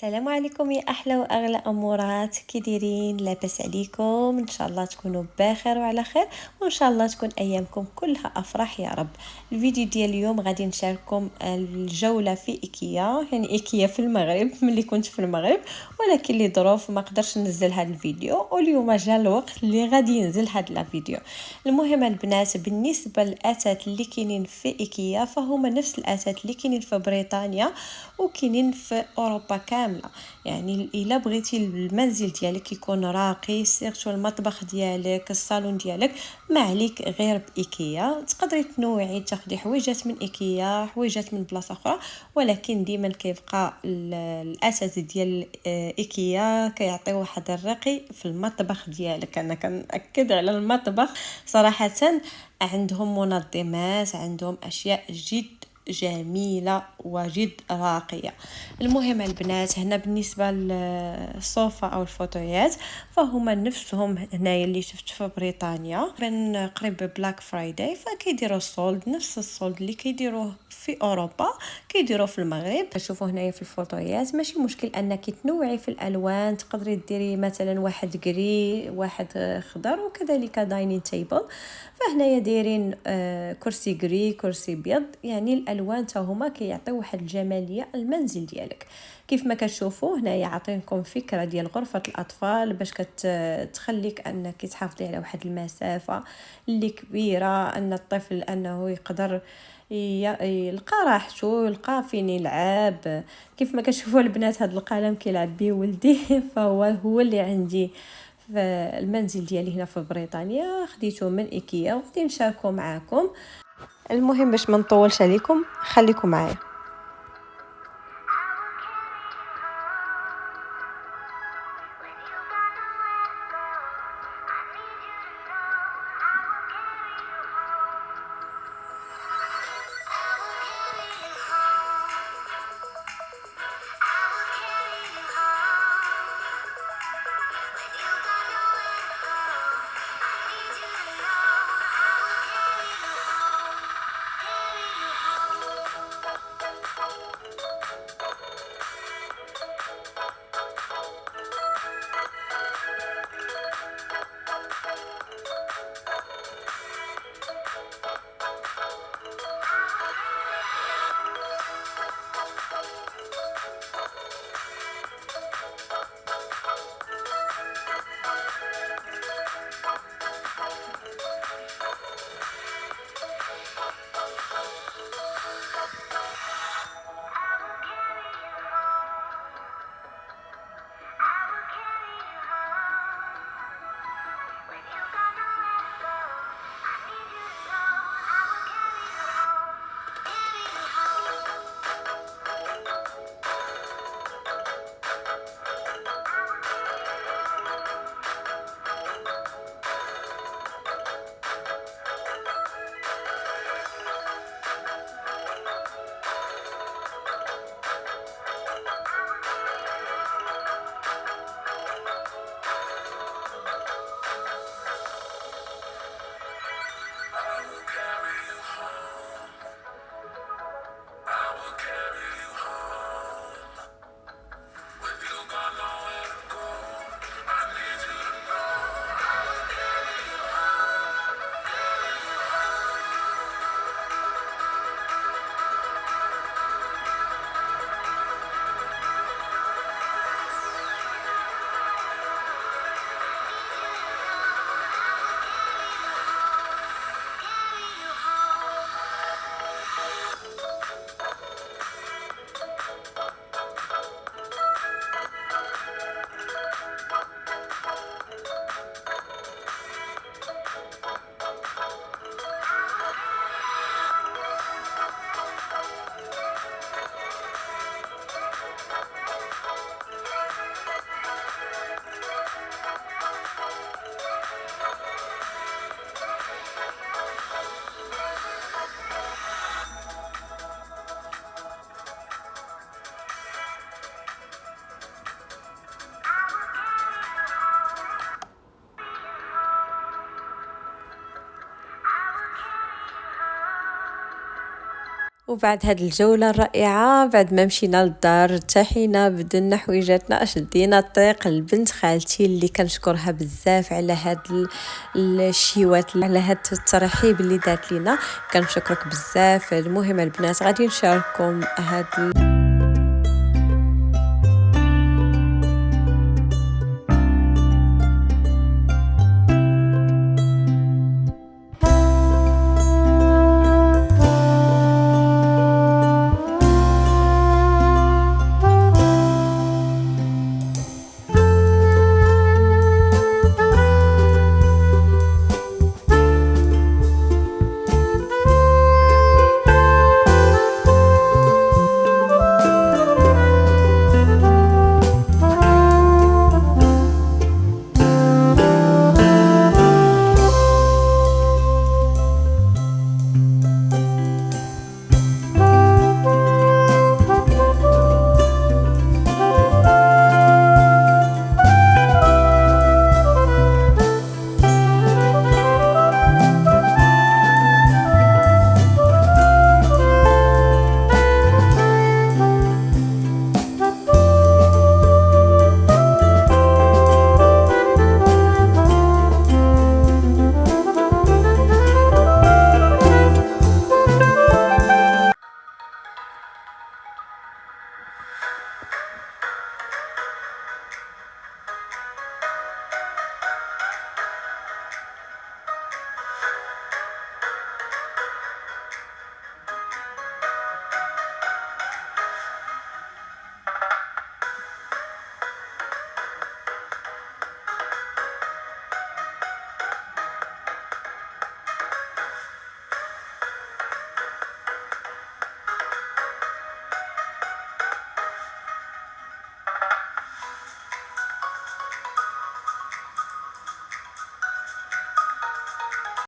السلام عليكم يا احلى واغلى امورات، كي دايرين؟ لاباس عليكم؟ ان شاء الله تكونوا بخير وعلى خير، وان شاء الله تكون ايامكم كلها افراح يا رب. الفيديو ديال اليوم غادي نشارككم الجوله في ايكيا، يعني ايكيا في المغرب ملي كنت في المغرب، ولكن لظروف ما قدرش ننزل هذا الفيديو، واليوم جا الوقت اللي غادي ينزل هذا الفيديو. المهم البنات، بالنسبه للاثاث اللي كاينين في ايكيا فهما نفس الاثاث اللي كاينين في بريطانيا وكاينين في اوروبا كامله. يعني الا بغيتي المنزل ديالك يكون راقي، سيرتو المطبخ ديالك، الصالون ديالك، ما عليك غير بايكيا. تقدري تنوعي تاخدي حويجات من ايكيا، حويجات من بلاصه اخرى، ولكن ديما كيبقى الاساس ديال ايكيا كيعطي واحد الرقي في المطبخ ديالك. انا كنأكد على المطبخ صراحه، عندهم منظمات، عندهم اشياء جد جميلة وجد راقية. المهم البنات، هنا بالنسبة للصوفة أو الفوتويات فهما نفسهم هنايا اللي شفت في بريطانيا من قريب بلاك فرايداي، فكيديروا الصولد، نفس الصولد اللي كيديروه في أوروبا كيديروه في المغرب. شوفوا هنايا في الفوتويات ماشي مشكل أنك تنوعي في الألوان، تقدري ديري مثلا واحد قري، واحد خضر، وكذلك داينين تيبل. فهنايا دايرين كرسي قري، كرسي بيض، يعني الالوان تا هما كيعطيو واحد الجماليه المنزل ديالك. كيف ما كتشوفوا هنايا عاطينكم فكره ديال غرفه الاطفال باش كتخليك انك تحافظي على واحد المسافه اللي كبيره، ان الطفل انه يقدر يلقى راحته، يلقى فين يلعب. كيف ما كتشوفوا البنات، هذا القلم كيلعب به ولدي فهو اللي عندي في المنزل ديالي هنا في بريطانيا، خديته من ايكيا وغادي نشاركه معاكم. المهم باش ما نطولش عليكم خليكم معايا. وبعد هاد الجولة الرائعة، بعد ما مشينا للدار ارتاحينا، بدلنا حويجاتنا، شدينا الطريق لبنت خالتي اللي كنشكرها بزاف على هاد الشيوات، على هاد الترحيب اللي دات لينا. كنشكرك بزاف. المهم البنات غادي نشارككم هاد